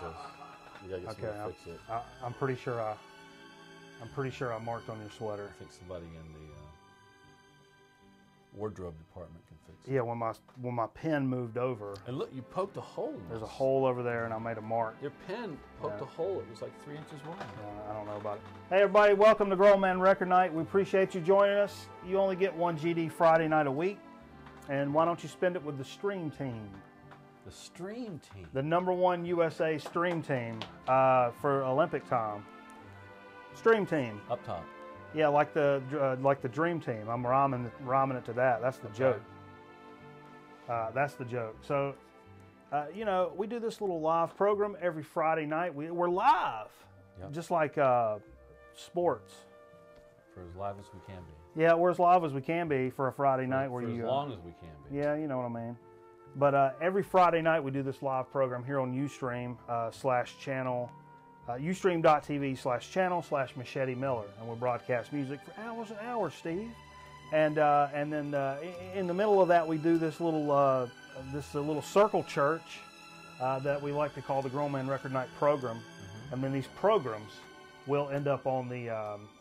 this. You gotta get somebody to fix it. I'm pretty sure I marked on your sweater. I think somebody in the wardrobe department can fix it. Yeah, when my pen moved over. And look, you poked a hole. There's a hole over there, and I made a mark. Your pen poked a hole. It was like 3 inches wide. I don't know about it. Hey, everybody, welcome to Grown Man Record Night. We appreciate you joining us. You only get one GD Friday night a week, and why don't you spend it with the Stream Team? The Stream Team? The #1 USA Stream Team for Olympic time. Stream Team. Up top. Yeah, like the Dream Team. I'm rhyming it to that. That's the joke. That's the joke. So, you know, we do this little live program every Friday night. We're live, just like sports. For as live as we can be. Yeah, we're as live as we can be for a Friday night. For as long as we can be. Yeah, you know what I mean. But every Friday night we do this live program here on Ustream /channel. Ustream.tv/channel/Machete Miller, and we broadcast music for hours and hours, Steve. And then in the middle of that, we do this little circle church that we like to call the Grown Man Record Night program. Mm-hmm. And then these programs will end up on the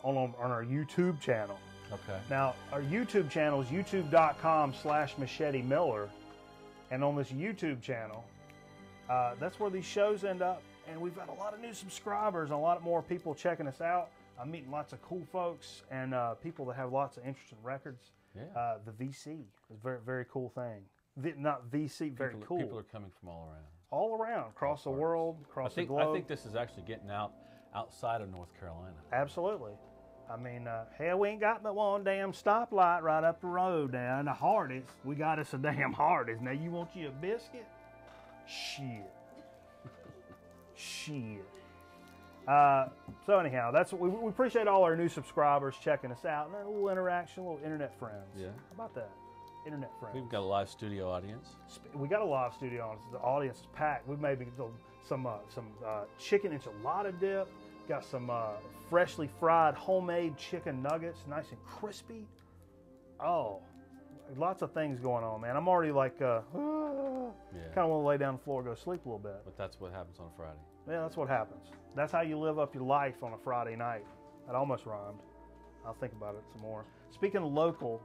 on our YouTube channel. Okay. Now our YouTube channel is youtube.com/Machete Miller, and on this YouTube channel, that's where these shows end up. And we've got a lot of new subscribers and a lot more people checking us out. I'm meeting lots of cool folks and people that have lots of interesting records. Yeah. The VC is a very, very cool thing. Not VC, very cool. People are coming from all around. All around, across the world, across the globe. I think this is actually getting outside of North Carolina. Absolutely. I mean, hell, we ain't got but one damn stoplight right up the road now. And the Hardee's, we got us a damn Hardee's. Now, you want you a biscuit? Shit. Shit. So anyhow, that's what we appreciate all our new subscribers checking us out and a little interaction, a little internet friends. Yeah. How about that? Internet friends. We've got a live studio audience. We got a live studio audience. The audience is packed. We've made some chicken enchilada dip. Got some freshly fried homemade chicken nuggets, nice and crispy. Oh, lots of things going on, man. I'm already like, kind of want to lay down on the floor and go sleep a little bit. But that's what happens on a Friday. Yeah, that's what happens. That's how you live up your life on a Friday night. That almost rhymed. I'll think about it some more. Speaking of local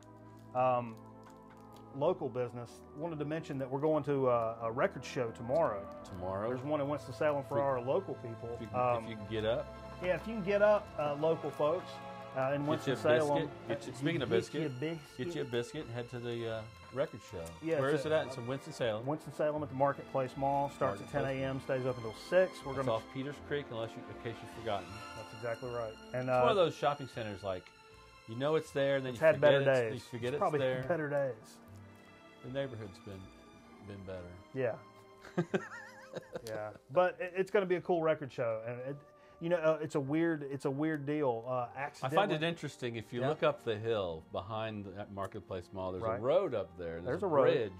business, wanted to mention that we're going to a record show tomorrow. There's one in Winston-Salem for our local people. If you can get up. Yeah, if you can get up, local folks. In Winston-Salem. Speaking of biscuit, get you a biscuit and head to the record show. Yeah, where is it at? It's in Winston-Salem. Winston-Salem at the Marketplace Mall. Starts at 10 a.m., stays up until 6. It's off Peters Creek, in case you've forgotten. That's exactly right. And it's one of those shopping centers, like, you know it's there, and then you forget better days. You forget it's probably there. Better days. The neighborhood's been better. Yeah. Yeah. But it's going to be a cool record show, and it's a weird deal. I find it interesting if you look up the hill behind that Marketplace Mall. There's a road up there. There's a bridge,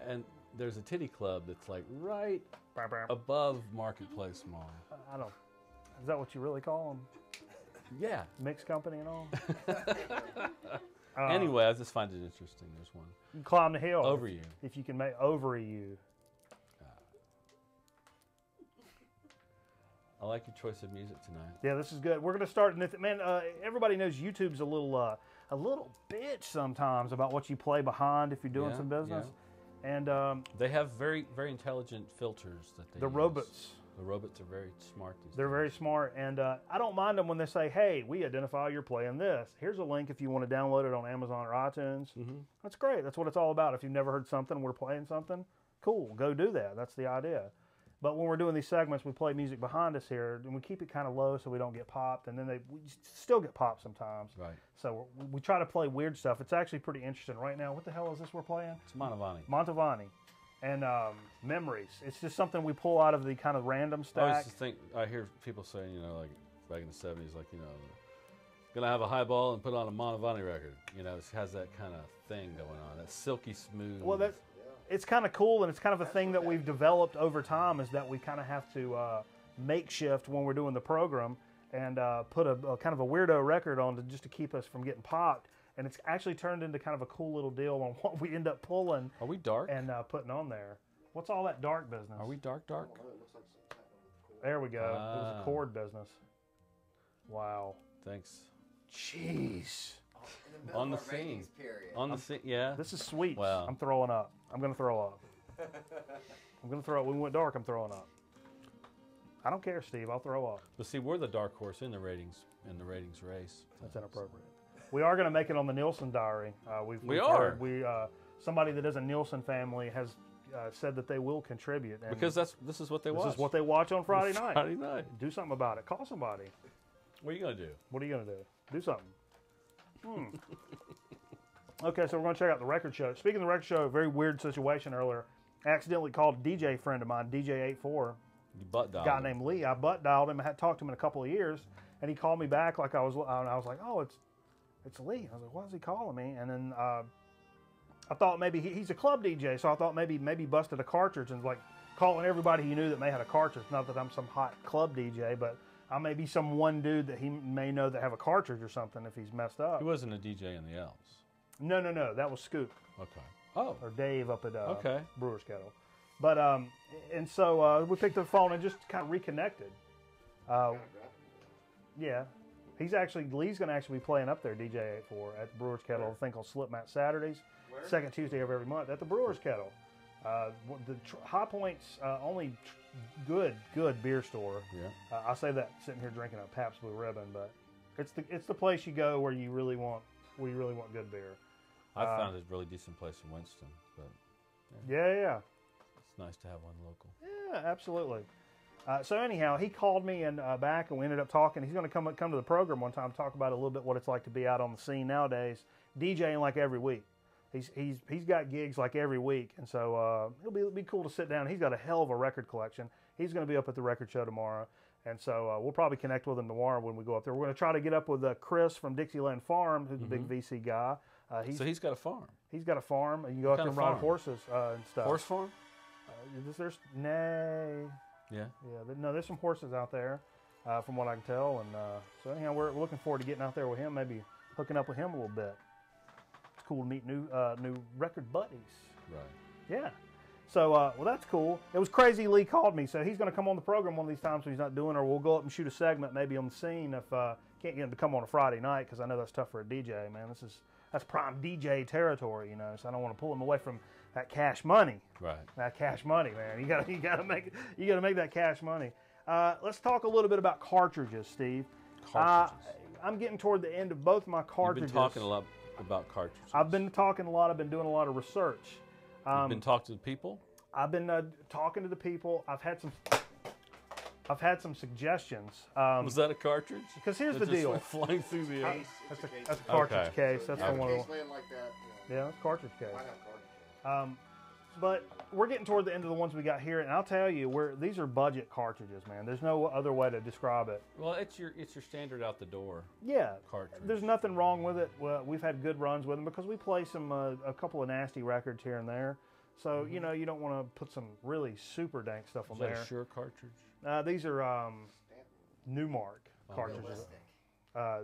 and there's a titty club that's like right above Marketplace Mall. I don't. Is that what you really call them? Yeah, mixed company and all. Anyway, I just find it interesting. There's one. You can climb the hill over you if you can make over you. I like your choice of music tonight. Yeah, this is good. We're going to start. Man, everybody knows YouTube's a little bitch sometimes about what you play behind if you're doing some business. Yeah. And they have very, very intelligent filters that they use. Robots. The robots are very smart these days. They're very smart, and I don't mind them when they say, "Hey, we identify you're playing this. Here's a link if you want to download it on Amazon or iTunes." Mm-hmm. That's great. That's what it's all about. If you've never heard something, we're playing something. Cool, go do that. That's the idea. But when we're doing these segments, we play music behind us here, and we keep it kind of low so we don't get popped. And then we still get popped sometimes. Right. So we try to play weird stuff. It's actually pretty interesting. Right now, what the hell is this we're playing? It's Mantovani. Mantovani. And Memories. It's just something we pull out of the kind of random stack. I hear people saying, like back in the 70s, like, gonna have a highball and put on a Mantovani record. It has that kind of thing going on. That silky smooth. Well, it's kind of cool, and it's kind of a thing that we've developed over time, is that we kind of have to makeshift when we're doing the program and put a kind of a weirdo record on just to keep us from getting popped. And it's actually turned into kind of a cool little deal on what we end up pulling. Are we dark? And putting on there. What's all that dark business? Are we dark? There we go. It was a cord business. Wow. Thanks. Jeez. On the scene. On the scene, yeah. This is sweet. Wow. I'm throwing up. I'm going to throw up. I'm going to throw up. When we went dark, I'm throwing up. I don't care, Steve. I'll throw up. But see, we're the dark horse in the ratings race. That's inappropriate. We are going to make it on the Nielsen Diary. We are. Somebody that is a Nielsen family has said that they will contribute. And because this is what they watch. This is what they watch on Friday night. Friday night. Do something about it. Call somebody. What are you going to do? What are you going to do? Do something. Okay, so we're going to check out the record show. Speaking of the record show, a very weird situation earlier. I accidentally called a DJ friend of mine, DJ84. You butt dialed guy him. named Lee. I butt dialed him. I hadn't talked to him in a couple of years, and he called me back like I was like, oh, it's Lee. I was like, why is he calling me? And then I thought maybe he's a club DJ, so I thought maybe busted a cartridge and like calling everybody he knew that may have a cartridge. Not that I'm some hot club DJ, but I may be some one dude that he may know that have a cartridge or something if he's messed up. He wasn't a DJ in the Elves. No. That was Scoop. Okay. Oh. Or Dave up at okay. Brewer's Kettle. But, and so we picked up the phone and just kind of reconnected. Yeah. Lee's going to actually be playing up there, DJ84, at the Brewer's Kettle, a thing called Slip Mat Saturdays. Where? Second Tuesday of every month at the Brewer's Kettle. The High Point's only good beer store. Yeah. I say that sitting here drinking a Pabst Blue Ribbon, but it's the place you go where you really want good beer. I found a really decent place in Winston, but yeah. It's nice to have one local. Yeah, absolutely. So anyhow, he called me and back, and we ended up talking. He's going to come to the program one time, talk about a little bit what it's like to be out on the scene nowadays, DJing like every week. He's got gigs like every week, and so it'll be cool to sit down. He's got a hell of a record collection. He's going to be up at the record show tomorrow, and so we'll probably connect with him tomorrow when we go up there. We're going to try to get up with Chris from Dixieland Farm, who's a big VC guy. So he's got a farm. He's got a farm, and you go up there and ride horses and stuff. Horse farm? Yeah. No, there's some horses out there, from what I can tell, and so anyhow, we're looking forward to getting out there with him, maybe hooking up with him a little bit. It's cool to meet new record buddies. Right. Yeah. So, well, that's cool. It was crazy. Lee called me, so he's going to come on the program one of these times when he's not doing, or we'll go up and shoot a segment maybe on the scene if can't get him to come on a Friday night because I know that's tough for a DJ, man. That's prime DJ territory, so I don't want to pull him away from that cash money. Right. That cash money, man. You gotta make that cash money. Let's talk a little bit about cartridges, Steve. Cartridges. I'm getting toward the end of both my cartridges. You've been talking a lot about cartridges. I've been talking a lot. I've been doing a lot of research. You've been talking to people? I've been talking to the people. I've had some suggestions. Was that a cartridge? Because here's the deal. Went flying through the air. That's a cartridge case. That's from one of them. Like that. Yeah, that's a cartridge case. I have cartridge. But we're getting toward the end of the ones we got here, and I'll tell you, these are budget cartridges, man. There's no other way to describe it. Well, it's your standard out the door. Yeah, cartridge. There's nothing wrong with it. Well, we've had good runs with them because we play a couple of nasty records here and there. So you don't want to put some really super dank stuff on there. Is that a Shure cartridge? These are Newmark cartridges.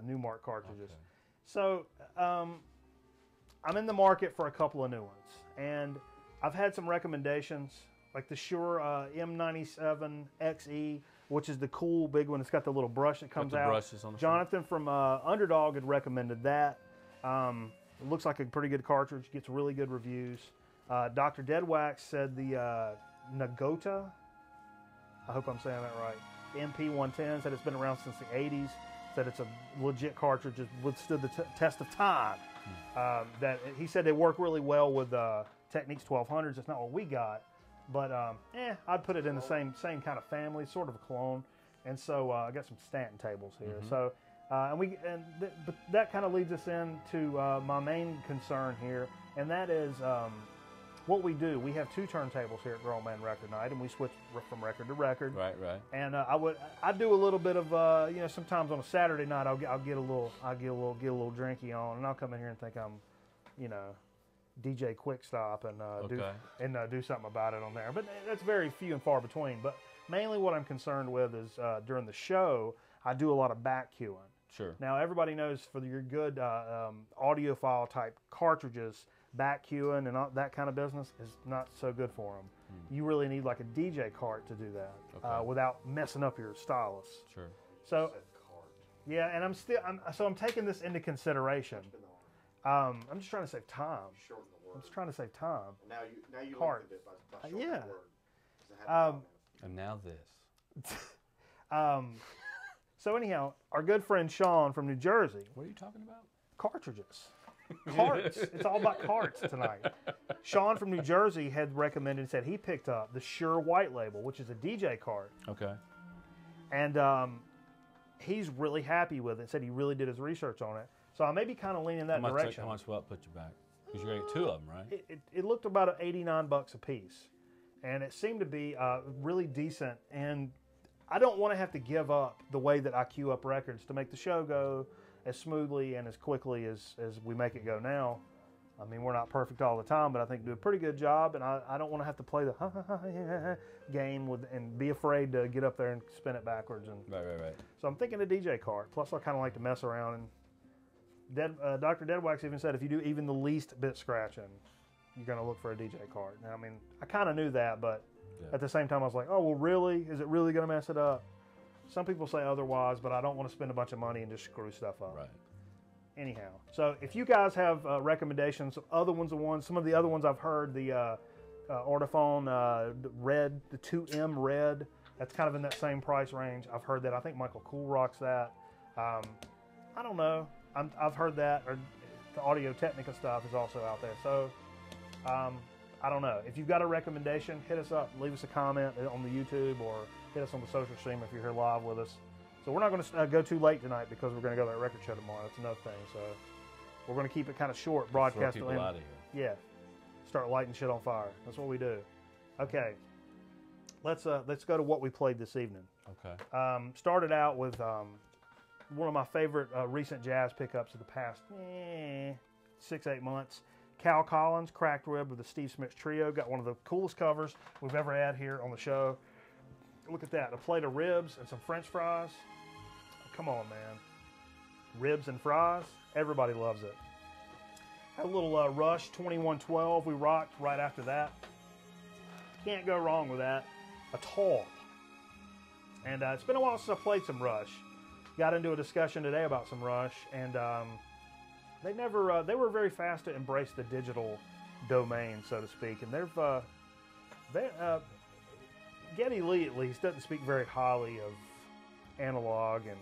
Newmark cartridges. Okay. So I'm in the market for a couple of new ones, and I've had some recommendations, like the Shure M97 XE, which is the cool big one. It's got the little brush that comes out. Brushes on the Jonathan from Underdog had recommended that. It looks like a pretty good cartridge. Gets really good reviews. Dr. Deadwax said the Nagota, I hope I'm saying that right, MP110, said it's been around since the 80s. Said it's a legit cartridge. It withstood the test of time. That he said they work really well with Technics 1200s. It's not what we got, but I'd put it in the same kind of family, sort of a clone. And so I got some Stanton tables here. So but that kind of leads us into my main concern here, and that is what we do. We have two turntables here at Grown Man Record Night, and we switch from record to record. Right. And I do a little bit of sometimes on a Saturday night I'll get a little drinky on, and I'll come in here and think I'm DJ Quick Stop and do something about it on there. But that's very few and far between. But mainly what I'm concerned with is during the show I do a lot of back cueing. Sure. Now everybody knows for your good audiophile type cartridges, back cueing and all that kind of business is not so good for them. You really need like a DJ cart to do that without messing up your stylus. Sure. So, yeah, and I'm taking this into consideration. I'm just trying to save time. I'm just trying to save time. Now you Cart. By Yeah. And now this. So anyhow, our good friend Sean from New Jersey. What are you talking about? Cartridges. Carts. It's all about carts tonight. Sean from New Jersey had recommended, said he picked up the Shure White Label, which is a DJ cart. Okay. And he's really happy with it. Said he really did his research on it. So I may be kind of leaning that direction. How much will that put you back? Because you're going to get 2 of them, right? It looked about $89 a piece. And it seemed to be really decent. And I don't want to have to give up the way that I queue up records to make the show go as smoothly and as quickly as we make it go now. I mean, we're not perfect all the time, but I think we do a pretty good job. And I don't want to have to play the game and be afraid to get up there and spin it backwards. And Right. So I'm thinking a DJ cart. Plus, I kind of like to mess around. And Dr. Deadwax even said if you do even the least bit scratching, you're going to look for a DJ cart. Now, I mean, I kind of knew that, but at the same time, I was like, oh, well, really? Is it really going to mess it up? Some people say otherwise, but I don't want to spend a bunch of money and just screw stuff up. Right. Anyhow, so if you guys have recommendations, some of the other ones I've heard, the Ortophone Red, the 2M Red, that's kind of in that same price range. I've heard that. I think Michael Cool rocks that. I don't know. I've heard that, or the Audio Technica stuff is also out there. So I don't know. If you've got a recommendation, hit us up. Leave us a comment on the YouTube or hit us on the social stream if you're here live with us. So we're not going to go too late tonight because we're going to go to that record show tomorrow. That's another thing. So we're going to keep it kind of short. Broadcast. Throw people out of here. Yeah. Start lighting shit on fire. That's what we do. Okay. Let's go to what we played this evening. Okay. Started out with one of my favorite recent jazz pickups of the past 6-8 months. Cal Collins, Cracked Rib with the Steve Smith Trio. Got one of the coolest covers we've ever had here on the show. Look at that. A plate of ribs and some French fries. Come on, man. Ribs and fries. Everybody loves it. Had a little Rush 2112 we rocked right after that. Can't go wrong with that at all. And it's been a while since I played some Rush. Got into a discussion today about some Rush, and they were very fast to embrace the digital domain, so to speak. And Geddy Lee at least doesn't speak very highly of analog and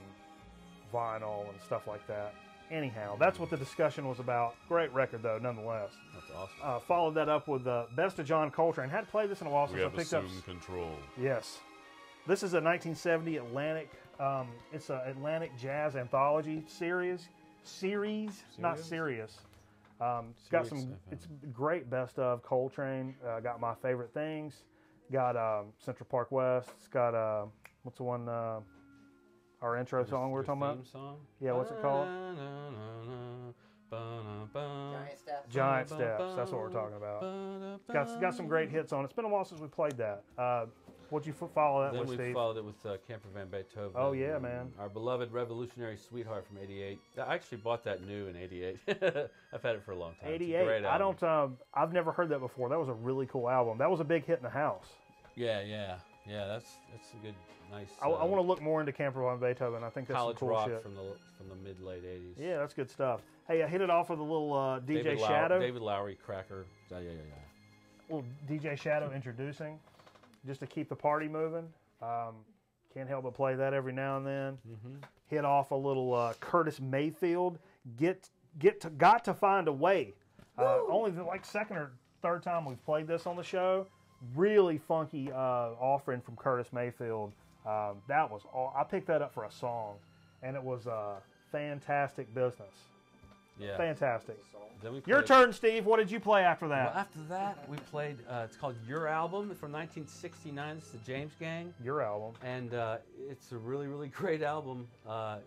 vinyl and stuff like that. Anyhow, that's what the discussion was about. Great record though, nonetheless. That's awesome. Followed that up with Best of John Coltrane. Hadn't played this in a while since I picked up. Control. Yes, this is a 1970 Atlantic. It's an Atlantic Jazz Anthology series, not serious. It's got some. It's great best of Coltrane. Got my favorite things. Got Central Park West. It's got what's the one? Our intro song we were talking about. Song? Yeah, what's it called? Giant Steps. That's what we're talking about. Got some great hits on it. It's been a while since we played that. What'd you follow that with, Steve? Then we followed it with Camper Van Beethoven. Oh yeah, man. Our beloved Revolutionary Sweetheart from '88. I actually bought that new in '88. I've had it for a long time. '88. I don't. I've never heard that before. That was a really cool album. That was a big hit in the house. Yeah. That's a good, nice. I want to look more into Camper Van Beethoven. I think that's college some cool rock shit. from the mid late '80s. Yeah, that's good stuff. Hey, I hit it off with a little DJ Shadow. David Lowry cracker. Yeah. Little DJ Shadow introducing, just to keep the party moving. Can't help but play that every now and then. Mm-hmm. Hit off a little Curtis Mayfield. Got to find a way. Only the second or third time we've played this on the show. Really funky offering from Curtis Mayfield. That was all. I picked that up for a song, and it was fantastic business. Yeah, fantastic. Then Your turn, Steve. What did you play after that? Well, after that, we played. It's called Your Album from 1969. It's the James Gang. Your Album, and it's a really, really great album.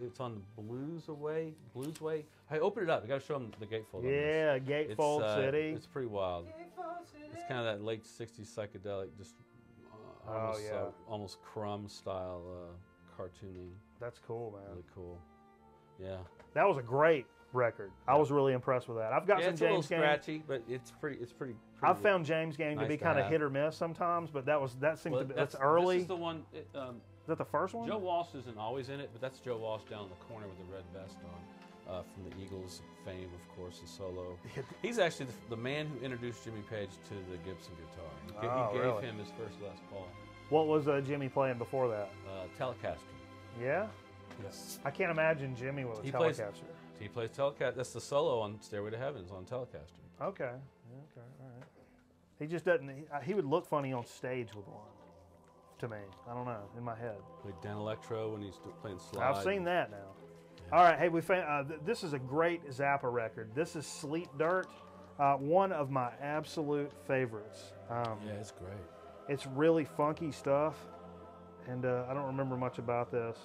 It's on the Blues Way. Hey, open it up. You got to show them the gatefold. Yeah, Gatefold City. It's pretty wild. It's kind of that late '60s psychedelic, just almost Crumb style cartooning. That's cool, man. Really cool. Yeah. That was a great record. I was really impressed with that. I've got some it's a James little game. Scratchy, but it's pretty. I've found James game nice to be to kind of have. hit or miss sometimes, but that seems to be that's This early. is the one. Is that the first one? Joe Walsh isn't always in it, but that's Joe Walsh down in the corner with the red vest on, from the Eagles fame, of course, the solo. He's actually the man who introduced Jimmy Page to the Gibson guitar. He gave him his first Les Paul. What was Jimmy playing before that? Telecaster. Yeah? Yes. I can't imagine Jimmy with a Telecaster. He plays Telecaster. That's the solo on Stairway to Heaven, is on Telecaster. Okay. Okay, all right. He just doesn't, he would look funny on stage with one, to me. I don't know, in my head. Like Dan Electro when he's playing slide. I've seen that now. Yeah. All right, hey, we found, this is a great Zappa record. This is Sleet Dirt, one of my absolute favorites. Yeah, it's great. It's really funky stuff, and I don't remember much about this.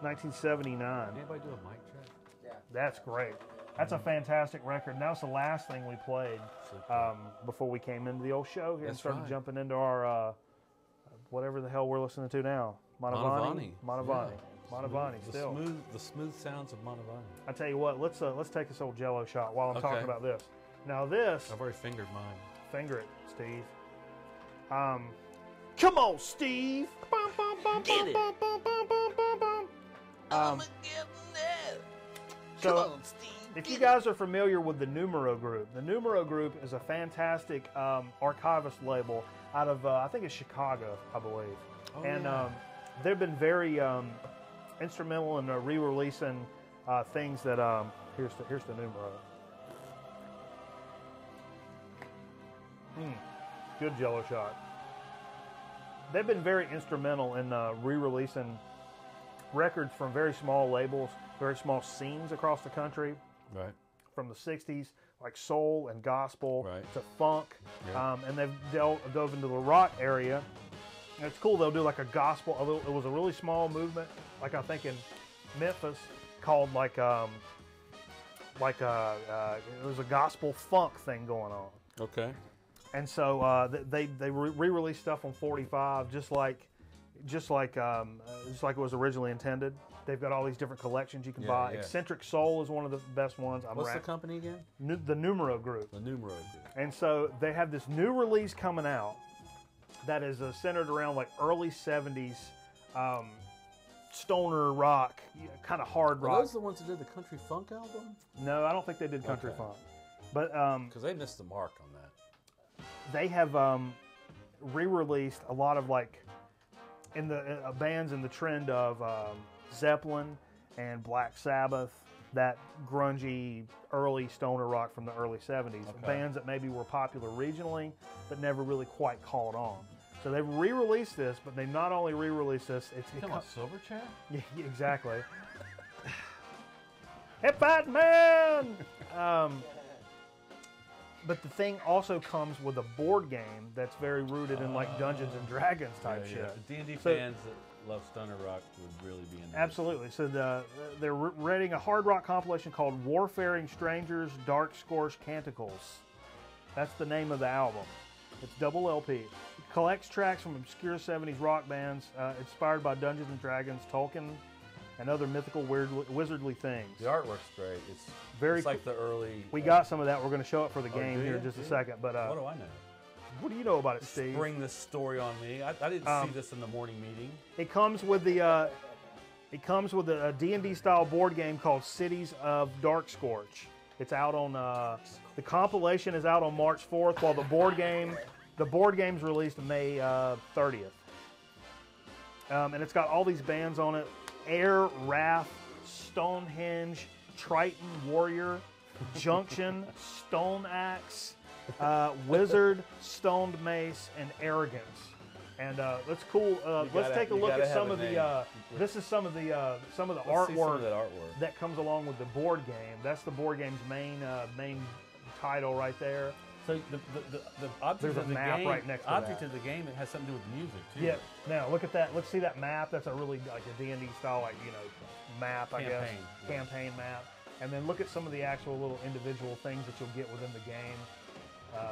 1979. Anybody do a mic check? Yeah. That's great. That's a fantastic record. And that was the last thing we played before we came into the old show here and started jumping into our, whatever the hell we're listening to now. Mantovani. Still. The smooth sounds of Mantovani. I tell you what, let's take this old Jello shot while I'm talking about this. Now this. I've already fingered mine. Finger it, Steve. Come on, Steve. Get it. So, come on, Steve. If you guys are familiar with the Numero Group, the Numero Group is a fantastic archivist label out of, I think it's Chicago, I believe. Oh, and yeah. they've been very instrumental in re-releasing things that, here's the Numero. Good Jello shot. They've been very instrumental in re-releasing records from very small labels, very small scenes across the country. Right. From the 60s, like soul and gospel to funk. Yeah. And they've dove into the rock area. And it's cool, they'll do like a gospel, it was a really small movement, like I think in Memphis, called it was a gospel funk thing going on. Okay. And so they re-released stuff on 45, just like it was originally intended. They've got all these different collections you can buy. Yeah. Eccentric Soul is one of the best ones. What's the company again? The Numero Group. The Numero Group. And so they have this new release coming out that is centered around like early 70s stoner rock, kind of hard rock. Are those the ones that did the country funk album? No, I don't think they did country funk. But because they missed the mark on that. They have re-released a lot of like in the bands in the trend of Zeppelin and Black Sabbath, that grungy early stoner rock from the early 70s. Okay. Bands that maybe were popular regionally but never really quite caught on. So they've re-released this, but they not only re-released this, Come on, Silverchair? Yeah, exactly. Hip Fat Man! But the thing also comes with a board game that's very rooted in like Dungeons and Dragons type shit. The D&D fans that love stoner rock would really be in there. Absolutely. So they're writing a hard rock compilation called Warfaring Strangers, Dark Scorched Canticles. That's the name of the album. It's double LP. It collects tracks from obscure 70s rock bands inspired by Dungeons and Dragons, Tolkien, and other mythical, wizardly things. The artwork's great. It's like the early... We got some of that. We're going to show it for the game here in just a second. But what do I know? What do you know about it, Steve? Spring this story on me. I didn't see this in the morning meeting. It comes with the a D&D style board game called Cities of Darkscorch. It's out on the compilation is out on March 4th, while the board game's released May 30th. And it's got all these bands on it: Air, Wrath, Stonehenge, Triton Warrior, Junction, Stone Axe, Wizard, Stoned Mace, and Arrogance. And that's cool. Let's take a look at some of the. This is some of the artwork that comes along with the board game. That's the board game's main title right there. So the object of the game, right next to object of the game, it has something to do with the music too. Yeah. Now look at that. Let's see that map. That's a really like a D&D style map, I guess. Campaign map. And then look at some of the actual little individual things that you'll get within the game.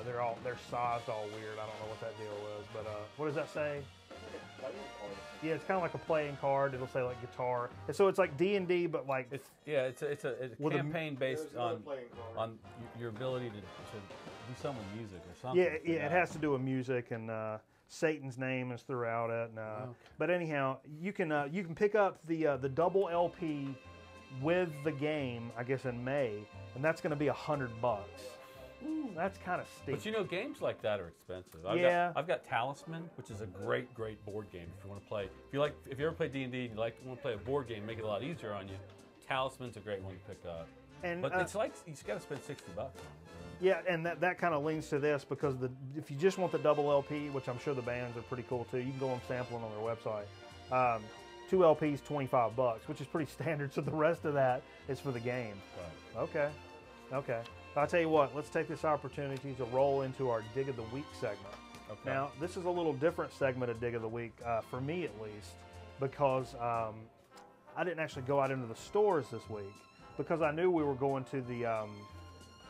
They're sized all weird. I don't know what that deal is, but what does that say? Yeah, it's kind of like a playing card. It'll say like guitar, and so it's like D&D, but like it's a campaign based on your ability to do something with music or something. Yeah, it has to do with music, and Satan's name is throughout it. And, okay. But anyhow, you can pick up the double LP with the game, I guess in May, and that's going to be $100. Ooh, that's kind of steep. But you know, games like that are expensive. I've got Talisman, which is a great board game if you want to play. If you ever play D&D and you want to play a board game, make it a lot easier on you. Talisman's a great one to pick up. But it's like you got to spend $60 on it. Yeah, and that kind of leans to this because if you just want the double LP, which I'm sure the bands are pretty cool too, you can go and sample them on their website. 2 LPs, $25, which is pretty standard. So the rest of that is for the game. Right. Okay. I'll tell you what, let's take this opportunity to roll into our Dig of the Week segment. Okay. Now, this is a little different segment of Dig of the Week, for me at least, because I didn't actually go out into the stores this week because I knew we were going to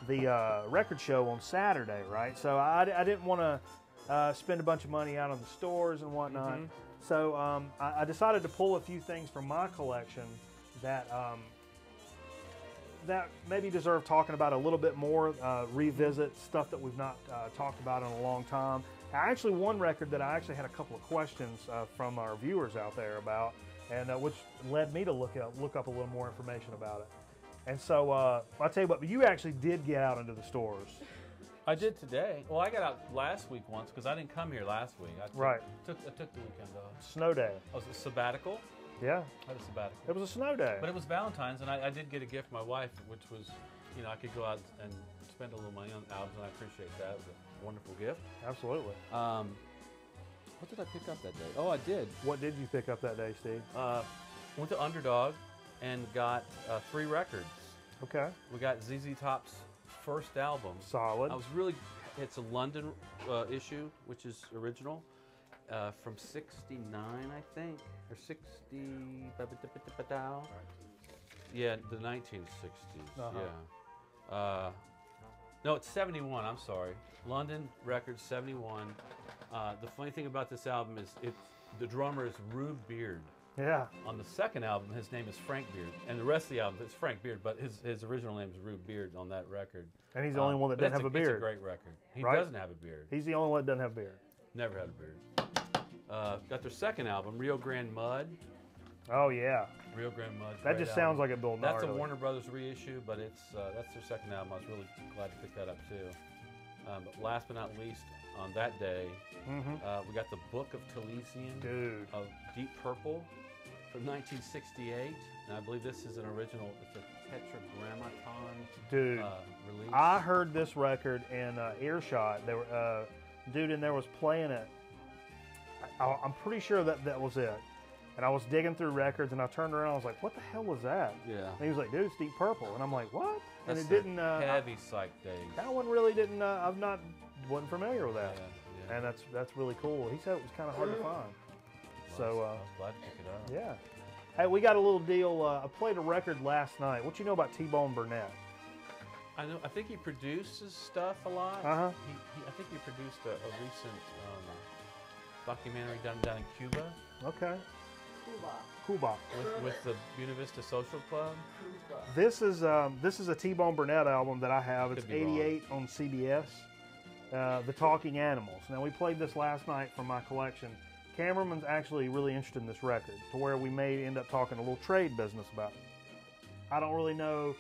the record show on Saturday, right? So I didn't want to spend a bunch of money out on the stores and whatnot. Mm-hmm. So I decided to pull a few things from my collection that maybe deserve talking about a little bit more, revisit stuff that we've not talked about in a long time. Actually, one record that I actually had a couple of questions from our viewers out there about, and which led me to look up a little more information about it. And so I'll tell you what, you actually did get out into the stores. I did today. Well, I got out last week once because I didn't come here last week. I took the weekend off. Snow day. Oh, was it sabbatical? Yeah. I had a sabbatical. It was a snow day. But it was Valentine's, and I did get a gift for my wife, which was, I could go out and spend a little money on albums, and I appreciate that. It was a wonderful gift. Absolutely. What did I pick up that day? Oh, I did. What did you pick up that day, Steve? Went to Underdog and got 3 records. Okay. We got ZZ Top's first album. Solid. It's a London issue, which is original. From 69, I think, or 60. Yeah, the 1960s. Uh-huh. Yeah. No, it's 71. I'm sorry. London Records 71. The funny thing about this album is the drummer is Rube Beard. Yeah. On the second album, his name is Frank Beard, and the rest of the album it's Frank Beard, but his original name is Rube Beard on that record. And he's the only one that doesn't have a beard. It's a great record. He doesn't have a beard. He's the only one that doesn't have a beard. Never had a beard. Got their second album, Rio Grande Mud. Oh yeah. Rio Grande Mud. That just sounds like a Bill Nye. That's a Warner Brothers reissue, but that's their second album. I was really glad to pick that up too. But last but not least, on that day, we got the Book of Taliesin of Deep Purple from 1968, and I believe this is an original. It's a Tetragrammaton release. I heard this record in Earshot. There were dude in there was playing it. I'm pretty sure that was it. And I was digging through records, and I turned around. I was like, "What the hell was that?" Yeah. And he was like, "Dude, it's Deep Purple." And I'm like, "What?" And That's it didn't. Heavy psych days. That one really didn't. Wasn't familiar with that. Yeah. And that's really cool. He said it was kind of hard to find. So I was glad to pick it up. Yeah. Hey, we got a little deal. I played a record last night. What you know about T-Bone Burnett? I think he produces stuff a lot. Uh-huh. I think he produced a recent documentary done down in Cuba. Okay. Cuba. With the Buena Vista Social Club. This is a T-Bone Burnett album that I have. It's 88 on CBS. The Talking Animals. Now we played this last night from my collection. Cameraman's actually really interested in this record, to where we may end up talking a little trade business about it. I don't really know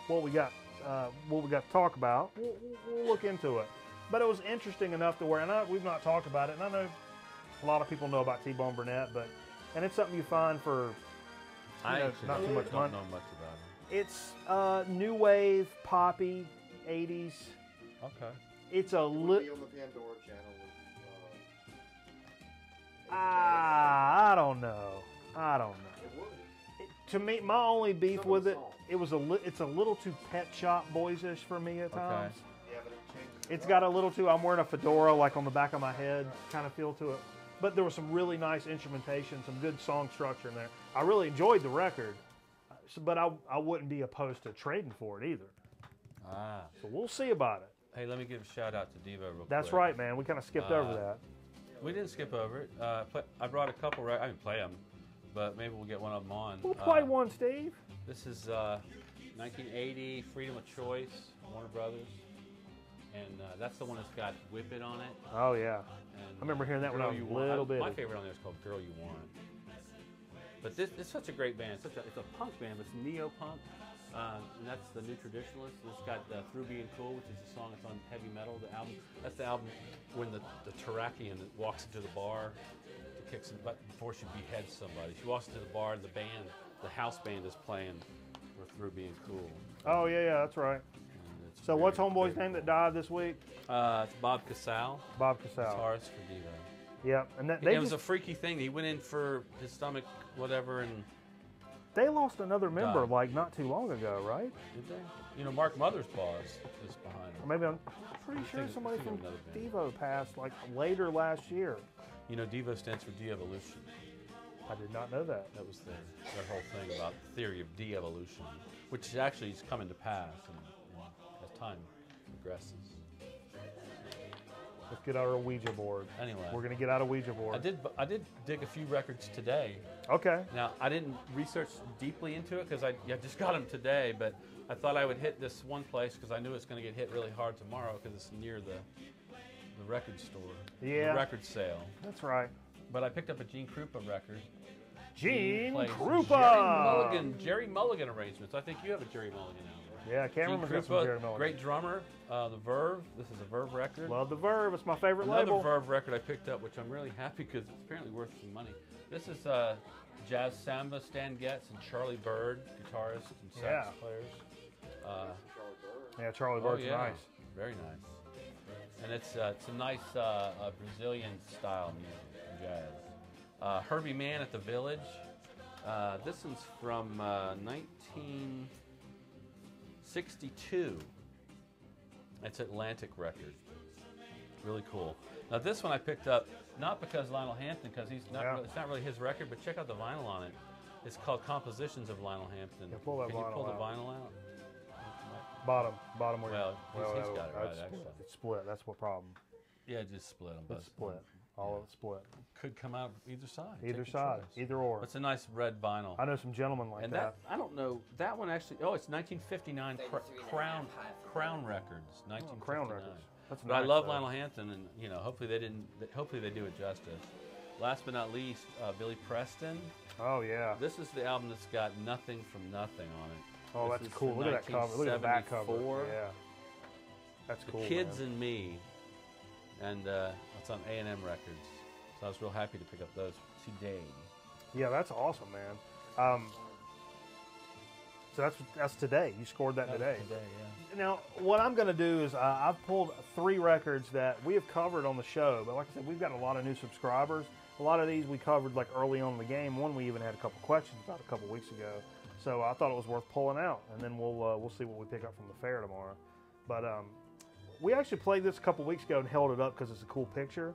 what we got to talk about. We'll look into it. But it was interesting enough to where, and we've not talked about it, and I know a lot of people know about T-Bone Burnett, and it's something you find for not too much money. I don't know much about it. It's new wave, poppy, 80s. Okay. It's a little on the Pandora channel. I don't know. It would. To me, my only beef with it, it's a little too Pet Shop Boys-ish for me at times. Yeah, but it changes. It's got a little too, I'm wearing a fedora like on the back of my head kind of feel to it. But there was some really nice instrumentation, some good song structure in there. I really enjoyed the record, but I wouldn't be opposed to trading for it either. Ah. So we'll see about it. Hey, let me give a shout out to Devo real quick. That's right, man. We kind of skipped over that. We didn't skip over it. I brought a couple. I didn't play them, but maybe we'll get one of them on. We'll play one, Steve. This is 1980 Freedom of Choice, Warner Brothers, and that's the one that's got "Whip It" on it. Oh yeah, and, I remember hearing that when I was a little bit. My favorite on there is called "Girl You Want." But this is such a great band. It's a punk band. It's neo-punk. And that's the New Traditionalists. It's got Through Being Cool, which is a song that's on Heavy Metal, the album. That's the album when the Tarakian walks into the bar to kick some butt before she beheads somebody. She walks into the bar and the house band is playing for Through Being Cool. Oh, yeah, that's right. So what's Homeboy's name that died this week? It's Bob Casale. Bob Casale. Guitarist for Devo. Yep. And it was a freaky thing. He went in for his stomach, whatever, and they lost another member like not too long ago, right? Did they? You know, Mark Mothersbaugh is behind him. Or maybe I'm pretty sure somebody from Devo passed like later last year. You know, Devo stands for de-evolution. I did not know that. That was their whole thing about the theory of de-evolution, which actually is coming to pass as time progresses. Let's get out our Ouija board. Anyway, we're gonna get out a Ouija board. I did dig a few records today. Okay. Now I didn't research deeply into it because I just got them today, but I thought I would hit this one place because I knew it's going to get hit really hard tomorrow because it's near the record store. Yeah. The record sale. That's right. But I picked up a Gene Krupa record. Gene Krupa. Jerry Mulligan arrangements. I think you have a Jerry Mulligan album. Yeah, Cameron's got some Jerry Mulligan. Great drummer, the Verve. This is a Verve record. Love the Verve. It's my favorite label. Another Verve record I picked up, which I'm really happy because it's apparently worth some money. This is Jazz Samba, Stan Getz, and Charlie Bird, guitarists and sax players. Yeah, Charlie Bird's nice. Very nice. And it's a nice Brazilian style music, jazz. Herbie Mann at the Village. This one's from 1962. It's Atlantic Record. Really cool. Now this one I picked up not because Lionel Hampton, because it's not really his record, but check out the vinyl on it. It's called Compositions of Lionel Hampton. Yeah, pull that Can you pull the out. vinyl out? Bottom where he's got it right, actually. It's split. That's what problem. Yeah, just split them both. It's split. All of it split. Could come out either side. Either side. Either or. It's a nice red vinyl. I know some gentlemen like that. I don't know. That one actually. Oh, it's 1959 Crown Records. 1959. Crown Records. That's but nice, I love though. Lionel Hampton, and you know, hopefully they do it justice. Last but not least, Billy Preston. Oh yeah. This is the album that's got Nothing from Nothing on it. Oh, this that's cool. Look at that cover. Look at the back cover. Yeah. That's cool. The Kids man. and Me, and it's on A&M Records. So I was real happy to pick up those today. Yeah, that's awesome, man. So that's today. You scored that today. Today, yeah. Now, what I'm going to do is I've pulled 3 records that we have covered on the show. But like I said, we've got a lot of new subscribers. A lot of these we covered like early on in the game. One we even had a couple questions about a couple weeks ago. So I thought it was worth pulling out, and then we'll see what we pick up from the fair tomorrow. But we actually played this a couple weeks ago and held it up because it's a cool picture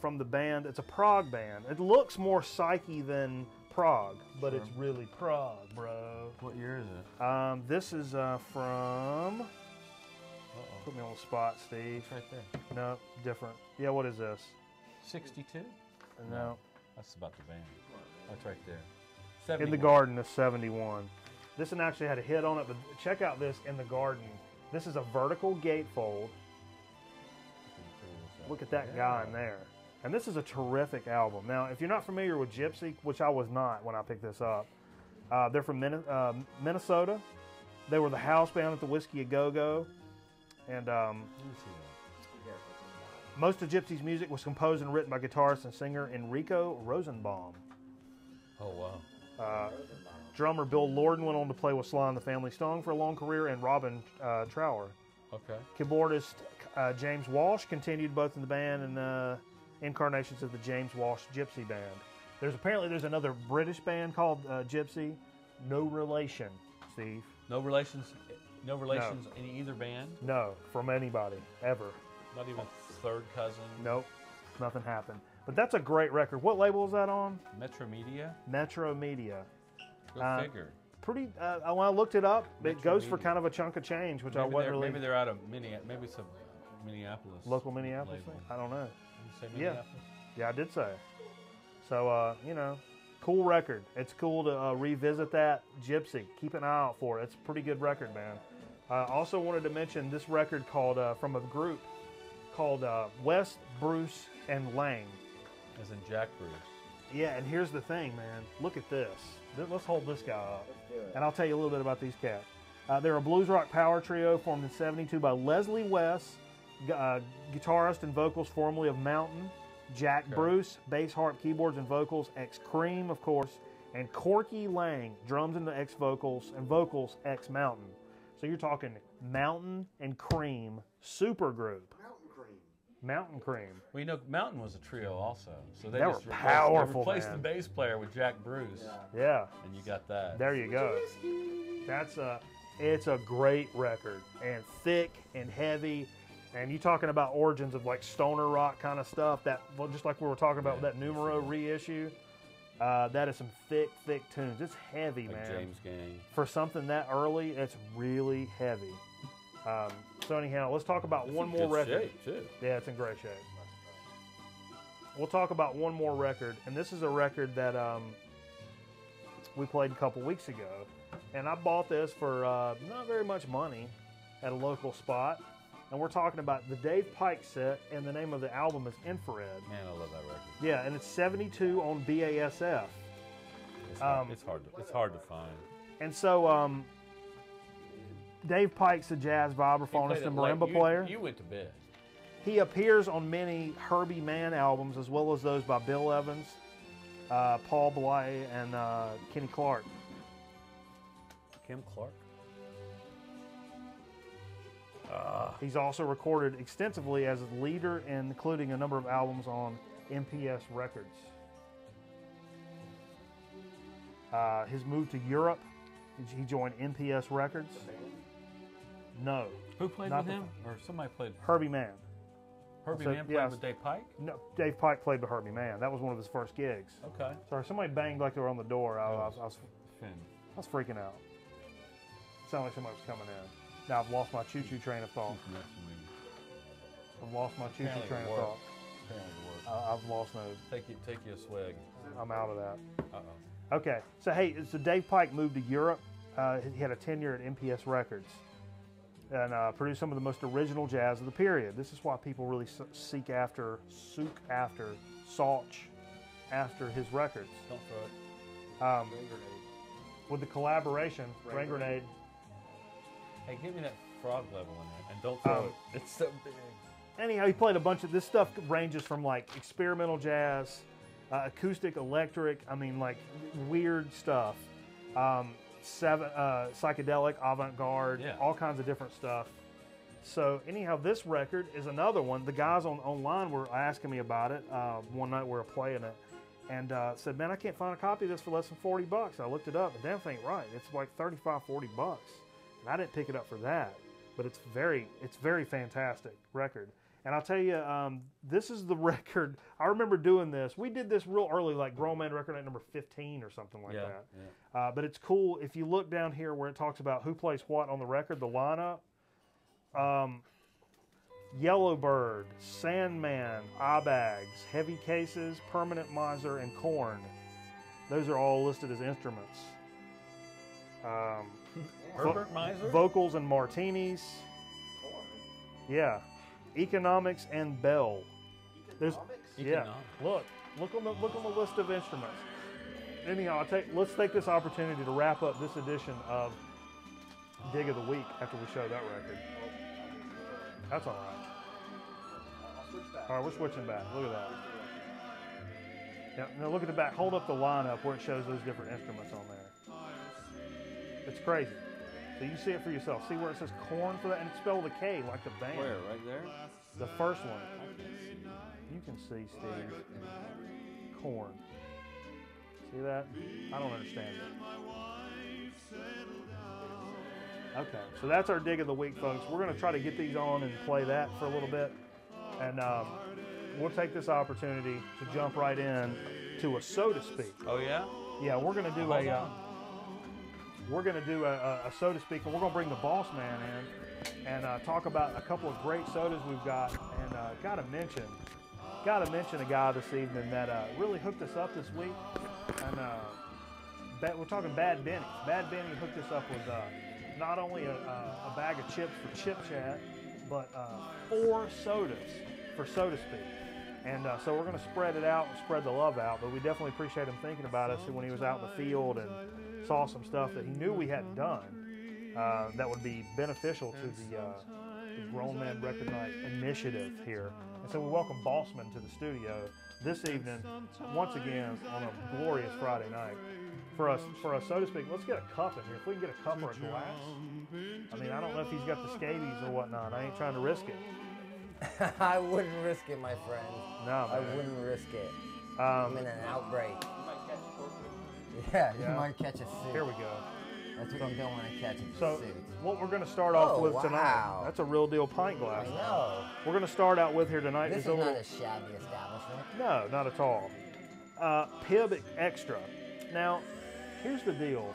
from the band. It's a prog band. It looks more psyche than prog, but it's really prog, bro. What year is it? This is from. Put me on the spot, Steve. It's right there. No, different. Yeah, what is this? 62? No. That's about the band. That's right there. In the Garden is 71. This one actually had a hit on it, but check out this In the Garden. This is a vertical gatefold. Look at that guy in there. And this is a terrific album. Now, if you're not familiar with Gypsy, which I was not when I picked this up, they're from Minnesota. They were the house band at the Whiskey A Go-Go. And most of Gypsy's music was composed and written by guitarist and singer Enrico Rosenbaum. Oh, wow. Drummer Bill Lorden went on to play with Sly and the Family Stone for a long career, and Robin Trower. Okay. Keyboardist James Walsh continued both in the band and incarnations of the James Walsh Gypsy Band. There's another British band called Gypsy. No relation, Steve. No relations in either band? No, from anybody, ever. Not even third cousin? Nope, nothing happened. But that's a great record. What label is that on? Metro Media? Metro Media. Go figure. pretty. When I looked it up, it goes for kind of a chunk of change, which I wasn't really. Maybe they're out of maybe some Minneapolis. Local Minneapolis thing? I don't know. Did you say Minneapolis? Yeah, I did say. So, you know, cool record. It's cool to revisit that. Gypsy, keep an eye out for it. It's a pretty good record, man. I also wanted to mention this record called from a group called West, Bruce, and Lang. As in Jack Bruce. Yeah, and here's the thing, man. Look at this. Let's hold this guy up. And I'll tell you a little bit about these cats. They're a blues rock power trio formed in '72 by Leslie West, guitarist and vocals formerly of Mountain, Jack Bruce, bass, harp, keyboards, and vocals, ex-Cream, of course, and Corky Lang, drums and ex-vocals, and vocals, ex-Mountain. So you're talking Mountain and Cream supergroup. Mountain Cream. Well, you know, Mountain was a trio also. So they were powerful, they replaced the bass player with Jack Bruce. Yeah. And you got that. There you go. That's it's a great record, and thick and heavy. And you talking about origins of like stoner rock kind of stuff, that, well, just like we were talking about with that Numero reissue, that is some thick tunes. It's heavy, like man. James Gang. For something that early, it's really heavy. So anyhow, let's talk about one more record. Shape, too. Yeah, it's in great shape. We'll talk about one more record, and this is a record that we played a couple weeks ago. And I bought this for not very much money at a local spot. And we're talking about the Dave Pike set, and the name of the album is Infrared. Man, I love that record. Yeah, and it's 72 on BASF. It's hard to find. And so Dave Pike's a jazz vibraphonist and marimba player. You went to bed. He appears on many Herbie Mann albums, as well as those by Bill Evans, Paul Bley, and Kenny Clark. Kim Clark? He's also recorded extensively as a leader, and including a number of albums on MPS Records. His move to Europe, he joined MPS Records. No. Who played with him? Or somebody played? Herbie Mann. Herbie Mann played with Dave Pike? No, Dave Pike played with Herbie Mann. That was one of his first gigs. Okay. Sorry, somebody banged like they were on the door. I was freaking out. It sounded like somebody was coming in. Now I've lost my choo-choo train of thought. I've lost my choo-choo train of thought. I've lost no. Take you a swig. I'm out of that. Uh-oh. Okay, so hey, so Dave Pike moved to Europe. He had a tenure at MPS Records and produced some of the most original jazz of the period. This is why people really sought after his records. Don't throw it. With the collaboration, Rain Grenade. Hey, give me that frog level in there, and don't throw it. It's so big. Anyhow, he played a bunch of this stuff. Ranges from like experimental jazz, acoustic, electric. I mean, like weird stuff. Psychedelic, avant-garde, all kinds of different stuff. So anyhow, this record is another one. The guys online were asking me about it one night we were playing it, and said, man, I can't find a copy of this for less than $40. I looked it up, and damn thing right. It's like $35, $40. And I didn't pick it up for that, but it's very fantastic record. And I'll tell you, this is the record. I remember doing this. We did this real early, like Grown Man Record Night number 15 or something like that. Yeah. But it's cool. If you look down here where it talks about who plays what on the record, the lineup, Yellowbird, Sandman, Ibags, Heavy Cases, Permanent Miser, and Korn. Those are all listed as instruments. Herbert Miser? Vocals and Martinis. Yeah. Economics and Bell. There's Look on the list of instruments. Anyhow, let's take this opportunity to wrap up this edition of Dig of the Week after we show that record. That's all right. All right, we're switching back. Look at that. Yeah, now look at the back. Hold up the lineup where it shows those different instruments on there. It's crazy. So you see it for yourself. See where it says Korn for that? And it's spelled with a K, like the band. Where? Right there? The first one. You can see, Steve. Korn. See that? I don't understand it. Okay, so that's our Dig of the Week, folks. We're going to try to get these on and play that for a little bit. And we'll take this opportunity to jump right in to a So to Speak. Oh, yeah? Yeah, we're going to do we're going to do a soda speak, and we're going to bring the boss man in and talk about a couple of great sodas we've got. And got to mention a guy this evening that really hooked us up this week. And we're talking Bad Benny. Bad Benny hooked us up with not only a bag of chips for Chip Chat, but 4 sodas for Soda Speak. And so we're going to spread it out and spread the love out, but we definitely appreciate him thinking about us when he was out in the field and saw some stuff that he knew we hadn't done that would be beneficial to the Grown Man Record Night initiative here. And so we welcome Bossman to the studio this evening, once again, on a glorious Friday night. For us, so to speak, let's get a cup in here. If we can get a cup or a glass. I mean, I don't know if he's got the scabies or whatnot. I ain't trying to risk it. I wouldn't risk it, my friend. No, man. I wouldn't risk it. I'm in an outbreak. Yeah, you might catch a suit. Here we go. That's what you don't want to catch a So, suit. what we're going to start off with tonight, that's a real deal pint glass. I know. We're going to start out with here tonight. This is not a shabby establishment. No, not at all. Pib Extra. Now, here's the deal.